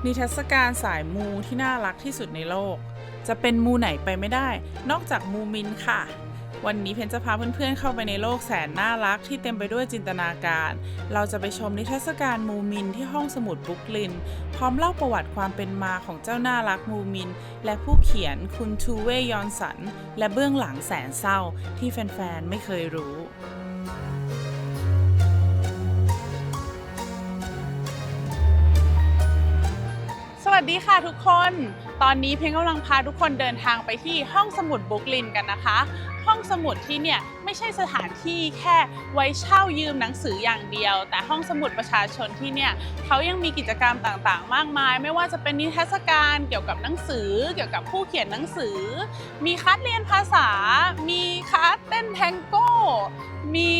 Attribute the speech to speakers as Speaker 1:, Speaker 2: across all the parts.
Speaker 1: นิทรรศการสายมูที่น่ารักที่สุดในโลกจะเป็นมูไหนไปไม่ได้นอกจากมูมินค่ะวันนี้เพนจะพาเพื่อนๆเข้าไปในโลกแสนน่ารักที่เต็มไปด้วยจินตนาการเราจะไปชมนิทรรศการมูมินที่ห้องสมุดบรุกลินพร้อมเล่าประวัติความเป็นมาของเจ้าน่ารักมูมินและผู้เขียนคุณทูเวยอนสันและเบื้องหลังแสนเศร้าที่แฟนๆไม่เคยรู้สวัสดีค่ะทุกคนตอนนี้เพนกำลังพาทุกคนเดินทางไปที่ห้องสมุดบรุกลินกันนะคะห้องสมุดที่เนี่ยไม่ใช่สถานที่แค่ไว้เช่ายืมหนังสืออย่างเดียวแต่ห้องสมุดประชาชนที่เนี่ยเขายังมีกิจกรรมต่างๆมากมายไม่ว่าจะเป็นนิทรรศการเกี่ยวกับหนังสือเกี่ยวกับผู้เขียนหนังสือมีคลาสเรียนภาษามีคลาสเต้นแทงโก้มี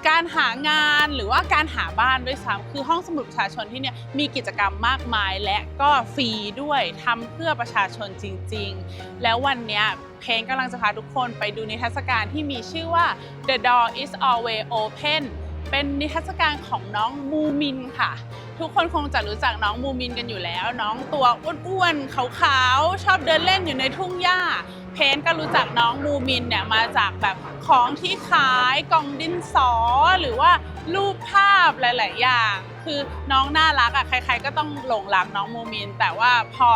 Speaker 1: การหางานหรือว่าการหาบ้านด้วยซ้ำคือห้องสมุดประชาชนที่เนี่ยมีกิจกรรมมากมายและก็ฟรีด้วยทำเพื่อประชาชนจริงๆแล้ววันนี้เพนกำลังจะพาทุกคนไปดูนิทรรศการที่มีชื่อว่า The Door is Always Open เป็นนิทรรศการของน้องมูมินค่ะทุกคนคงจะรู้จักน้องมูมินกันอยู่แล้วน้องตัวอ้วนๆขาวๆชอบเดินเล่นอยู่ในทุ่งหญ้าเพนก็รู้จักน้องมูมินเนี่ยมาจากแบบของที่ขายกล่องดินสอหรือว่ารูปภาพหลายๆอย่างคือน้องน่ารักอ่ะใครๆก็ต้องหลงรักน้องมูมินแต่ว่าพอ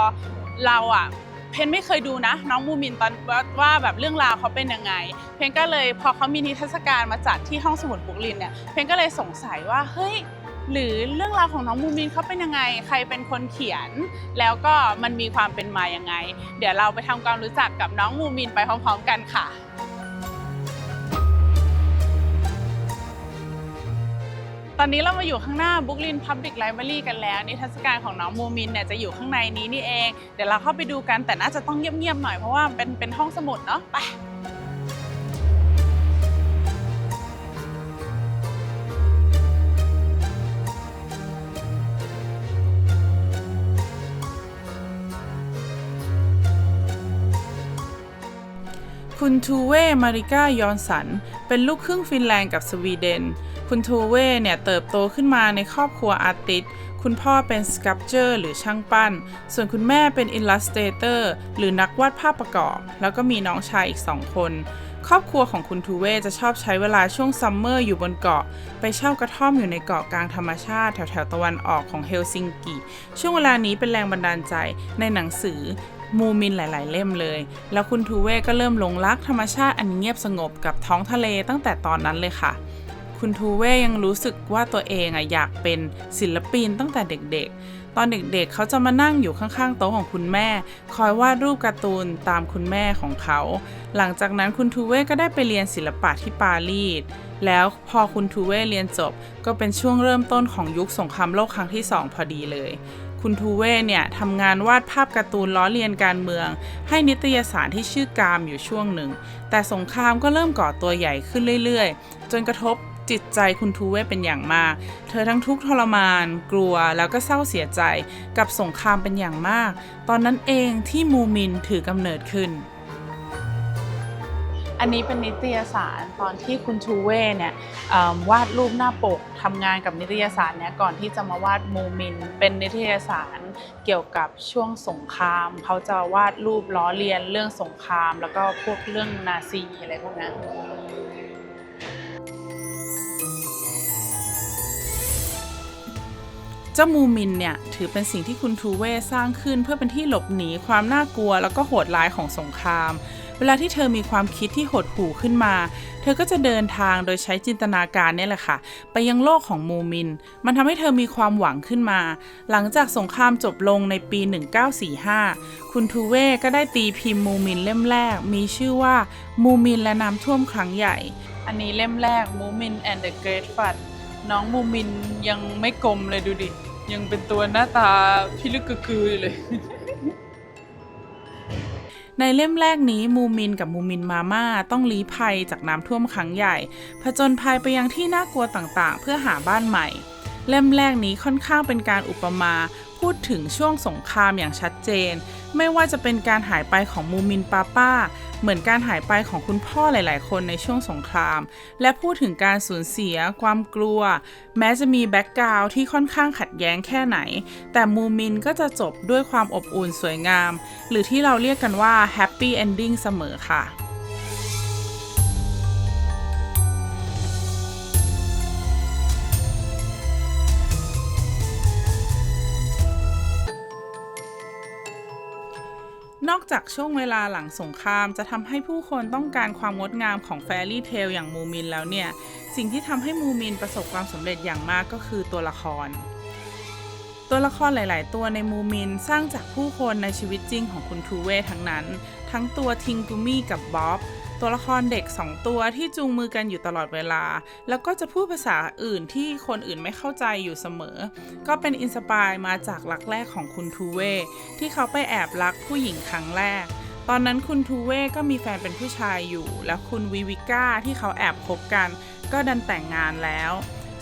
Speaker 1: เราอ่ะเพนไม่เคยดูนะน้องมูมินตอนว่าแบบเรื่องราวเขาเป็นยังไงเพนก็เลยพอเขามีนิทรรศการมาจัดที่ห้องสมุดบรุกลินเนี่ยเพนก็เลยสงสัยว่าเฮ้ยหรือเรื่องราวของน้องมูมินเขาเป็นยังไงใครเป็นคนเขียนแล้วก็มันมีความเป็นมายังไงเดี๋ยวเราไปทำความรู้จักกับน้องมูมินไปพร้อมๆกันค่ะตอนนี้เรามาอยู่ข้างหน้า Brooklyn Public Library กันแล้วนิทรรศการของน้องมูมินเนี่ยจะอยู่ข้างในนี้นี่เองเดี๋ยวเราเข้าไปดูกันแต่น่าจะต้องเงียบๆหน่อยเพราะว่าเป็นห้องสมุดเนาะไปคุณทูเว่มาริกายอนสันเป็นลูกครึ่งฟินแลนด์กับสวีเดนคุณทูเว่เนี่ยเติบโตขึ้นมาในครอบครัวอาร์ติสต์คุณพ่อเป็นสครับเจอร์หรือช่างปั้นส่วนคุณแม่เป็นอิลลัสเตเตอร์หรือนักวาดภาพประกอบแล้วก็มีน้องชายอีก2คนครอบครัวของคุณทูเว่จะชอบใช้เวลาช่วงซัมเมอร์อยู่บนเกาะไปเช่ากระท่อมอยู่ในเกาะกลางธรรมชาติแถวๆตะวันออกของเฮลซิงกิช่วงเวลานี้เป็นแรงบันดาลใจในหนังสือมูมินหลายๆเล่มเลยแล้วคุณทูเว่ก็เริ่มหลงรักธรรมชาติอันเงียบสงบกับท้องทะเลตั้งแต่ตอนนั้นเลยค่ะคุณทูเว่ยังรู้สึกว่าตัวเองอยากเป็นศิลปินตั้งแต่เด็กๆตอนเด็กๆเขาจะมานั่งอยู่ข้างๆโต๊ะของคุณแม่คอยวาดรูปการ์ตูนตามคุณแม่ของเขาหลังจากนั้นคุณทูเว่ก็ได้ไปเรียนศิลปะที่ปารีสแล้วพอคุณทูเว่เรียนจบก็เป็นช่วงเริ่มต้นของยุคสงครามโลกครั้งที่2พอดีเลยคุณทูเว่เนี่ยทำงานวาดภาพการ์ตูนล้อเลียนการเมืองให้นิตยสารที่ชื่อกามอยู่ช่วงหนึ่งแต่สงครามก็เริ่มก่อตัวใหญ่ขึ้นเรื่อยๆจนกระทบจิตใจคุณทูเว่เป็นอย่างมากเธอทั้งทุกข์ทรมานกลัวแล้วก็เศร้าเสียใจกับสงครามเป็นอย่างมากตอนนั้นเองที่มูมินถือกำเนิดขึ้นอันนี้เป็นนิตยสารตอนที่คุณทูเว่เนี่ยวาดรูปหน้าปกทำงานกับนิตยสารเนี่ยก่อนที่จะมาวาดมูมินเป็นนิตยสารเกี่ยวกับช่วงสงครามเขาจะวาดรูปล้อเลียนเรื่องสงครามแล้วก็พวกเรื่องนาซีอะไรพวกนั้นเจ้ามูมินเนี่ยถือเป็นสิ่งที่คุณทูเว่สร้างขึ้นเพื่อเป็นที่หลบหนีความน่ากลัวแล้วก็โหดร้ายของสงครามเวลาที่เธอมีความคิดที่หดหู่ขึ้นมาเธอก็จะเดินทางโดยใช้จินตนาการนี่แหละค่ะไปยังโลกของมูมินมันทำให้เธอมีความหวังขึ้นมาหลังจากสงครามจบลงในปี 1945 คุณทูเว่ก็ได้ตีพิมพ์มูมินเล่มแรกมีชื่อว่ามูมินและน้ำท่วมครั้งใหญ่อันนี้เล่มแรก Moomin and the Great Flood น้องมูมินยังไม่กลมเลยดูดิยังเป็นตัวหน้าตาพิลึกกระกือเลย ในเล่มแรกนี้มูมินกับมูมินมาม่าต้องลี้ภัยจากน้ำท่วมครั้งใหญ่ผจญภัยไปยังที่น่ากลัวต่างๆเพื่อหาบ้านใหม่ เล่มแรกนี้ค่อนข้างเป็นการอุปมาพูดถึงช่วงสงครามอย่างชัดเจนไม่ว่าจะเป็นการหายไปของมูมินปาป้าเหมือนการหายไปของคุณพ่อหลายๆคนในช่วงสงครามและพูดถึงการสูญเสียความกลัวแม้จะมีแบ็กกราวด์ที่ค่อนข้างขัดแย้งแค่ไหนแต่มูมินก็จะจบด้วยความอบอุ่นสวยงามหรือที่เราเรียกกันว่าแฮปปี้เอนดิ้งเสมอค่ะนอกจากช่วงเวลาหลังสงครามจะทำให้ผู้คนต้องการความงดงามของแฟรี่เทลอย่างมูมินแล้วเนี่ยสิ่งที่ทำให้มูมินประสบความสำเร็จอย่างมากก็คือตัวละครหลายๆตัวในมูมินสร้างจากผู้คนในชีวิตจริงของคุณทูเว่ทั้งนั้นทั้งตัวทิงกุมี่กับบ๊อบตัวละครเด็ก2ตัวที่จูงมือกันอยู่ตลอดเวลาแล้วก็จะพูดภาษาอื่นที่คนอื่นไม่เข้าใจอยู่เสมอก็เป็นอินสปายมาจากรักแรกของคุณทูเว่ที่เขาไปแอบรักผู้หญิงครั้งแรกตอนนั้นคุณทูเว่ก็มีแฟนเป็นผู้ชายอยู่แล้วคุณวิวิก้าที่เขาแอบคบกันก็ดันแต่งงานแล้ว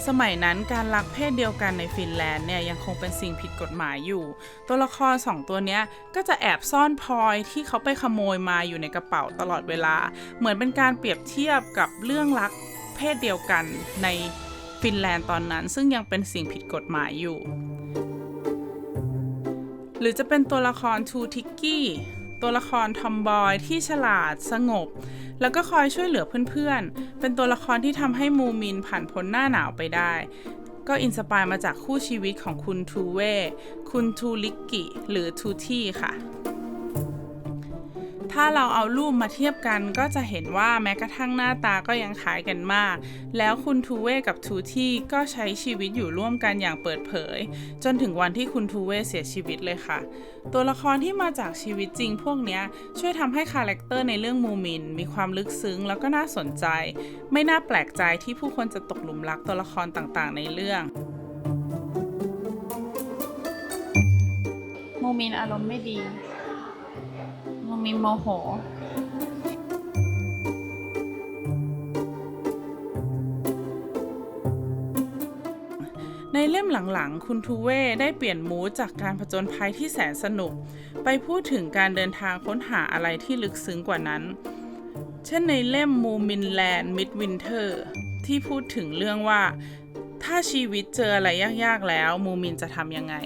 Speaker 1: สมัยนั้นการรักเพศเดียวกันในฟินแลนด์เนี่ยยังคงเป็นสิ่งผิดกฎหมายอยู่ตัวละคร2ตัวเนี้ยก็จะแอบซ่อนพลอยที่เขาไปขโมยมาอยู่ในกระเป๋าตลอดเวลาเหมือนเป็นการเปรียบเทียบกับเรื่องรักเพศเดียวกันในฟินแลนด์ตอนนั้นซึ่งยังเป็นสิ่งผิดกฎหมายอยู่หรือจะเป็นตัวละครทูทิกกี้ตัวละครทอมบอยที่ฉลาดสงบแล้วก็คอยช่วยเหลือเพื่อนๆเป็นตัวละครที่ทำให้มูมินผ่านพ้นหน้าหนาวไปได้ก็อินสปายมาจากคู่ชีวิตของคุณทูเว่คุณทูลิกกิหรือทูที่ค่ะถ้าเราเอารูปมาเทียบกันก็จะเห็นว่าแม้กระทั่งหน้าตาก็ยังคล้ายกันมากแล้วคุณทูเว่กับทูที่ก็ใช้ชีวิตอยู่ร่วมกันอย่างเปิดเผยจนถึงวันที่คุณทูเว่เสียชีวิตเลยค่ะตัวละครที่มาจากชีวิตจริงพวกนี้ช่วยทำให้คาแรคเตอร์ในเรื่องมูมินมีความลึกซึ้งแล้วก็น่าสนใจไม่น่าแปลกใจที่ผู้คนจะตกหลุมรักตัวละครต่างๆในเรื่องมูมินอารมณ์ไม่ดีมูมินโมโหในเล่มหลังๆคุณทูเว่ได้เปลี่ยนมูดจากการผจญภัยที่แสนสนุกไปพูดถึงการเดินทางค้นหาอะไรที่ลึกซึ้งกว่านั้นเช่นในเล่มมูมินแลนด์มิดวินเทอร์ที่พูดถึงเรื่องว่าถ้าชีวิตเจออะไรยากๆแล้วมูมินจะทำยังไง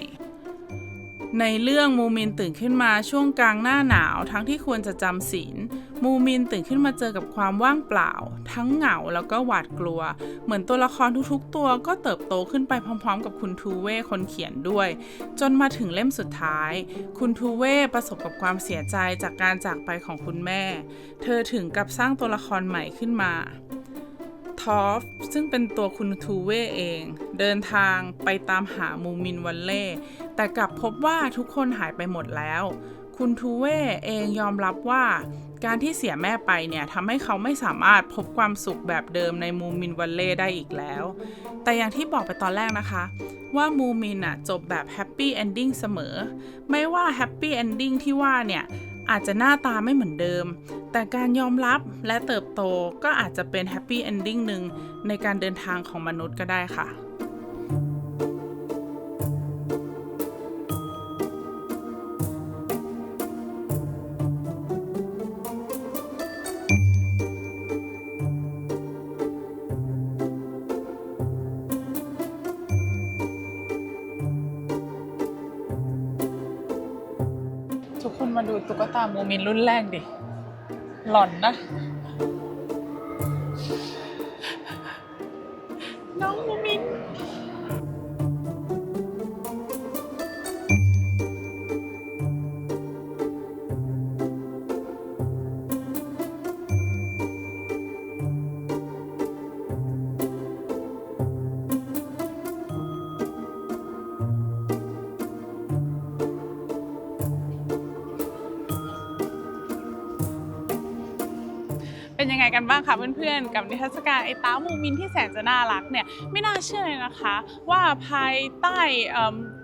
Speaker 1: ในเรื่องมูมินตื่นขึ้นมาช่วงกลางหน้าหนาวทั้งที่ควรจะจำศีลมูมินตื่นขึ้นมาเจอกับความว่างเปล่าทั้งเหงาแล้วก็หวาดกลัวเหมือนตัวละครทุกๆตัวก็เติบโตขึ้นไปพร้อมๆกับคุณทูเว่คนเขียนด้วยจนมาถึงเล่มสุดท้ายคุณทูเว่ประสบกับความเสียใจจากการจากไปของคุณแม่เธอถึงกับสร้างตัวละครใหม่ขึ้นมาทอฟซึ่งเป็นตัวคุณทูเว่เองเดินทางไปตามหามูมินวันเล่แต่กลับพบว่าทุกคนหายไปหมดแล้วคุณทูเว่เองยอมรับว่าการที่เสียแม่ไปเนี่ยทำให้เขาไม่สามารถพบความสุขแบบเดิมในมูมินวันเล่ได้อีกแล้วแต่อย่างที่บอกไปตอนแรกนะคะว่ามูมินจบแบบแฮปปี้เอนดิ้งเสมอไม่ว่าแฮปปี้เอนดิ้งที่ว่าเนี่ยอาจจะหน้าตาไม่เหมือนเดิมแต่การยอมรับและเติบโตก็อาจจะเป็นแฮปปี้เอนดิ้งหนึ่งในการเดินทางของมนุษย์ก็ได้ค่ะทุกคนมาดูตุ๊กตามูมินรุ่นแรกดิหล่อนนะน้องมูมินเป็นยังไงกันบ้างคะเพื่อนๆกับนิทรรศการไอ้ต้ามูมินที่แสนจะน่ารักเนี่ยไม่น่าเชื่อเลยนะคะว่าภายใต้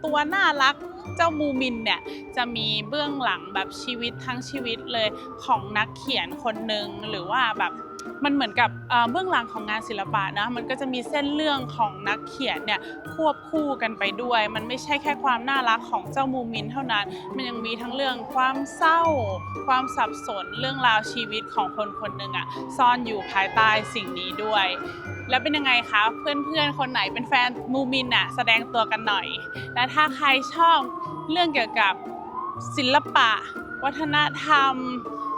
Speaker 1: ตัวน่ารักเจ้ามูมินเนี่ยจะมีเบื้องหลังแบบชีวิตทั้งชีวิตเลยของนักเขียนคนหนึ่งหรือว่าแบบมันเหมือนกับเบื้องหลังของงานศิลปะนะมันก็จะมีเส้นเรื่องของนักเขียนเนี่ย ควบคู่กันไปด้วย มันไม่ใช่แค่ความน่ารักของเจ้ามูมินเท่านั้นมันยังมีทั้งเรื่องความเศร้าความสับสนเรื่องราวชีวิตของคนคนหนึ่งอ่ะซ่อนอยู่ภายใต้สิ่งนี้ด้วยแล้วเป็นยังไงคะเพื่อนๆคนไหนเป็นแฟนมูมินอ่ะแสดงตัวกันหน่อยและถ้าใครชอบเรื่องเกี่ยวกับศิลปะวัฒนธรรม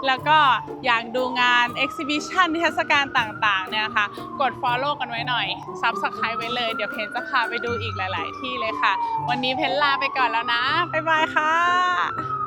Speaker 1: แล้วก็อยากดูงาน exhibition นิทรรศการต่างๆเนี่ยนะคะกด follow กันไว้หน่อย subscribe ไว้เลยเดี๋ยวเพนจะพาไปดูอีกหลายๆที่เลยค่ะวันนี้เพนลาไปก่อนแล้วนะบ๊ายบายค่ะ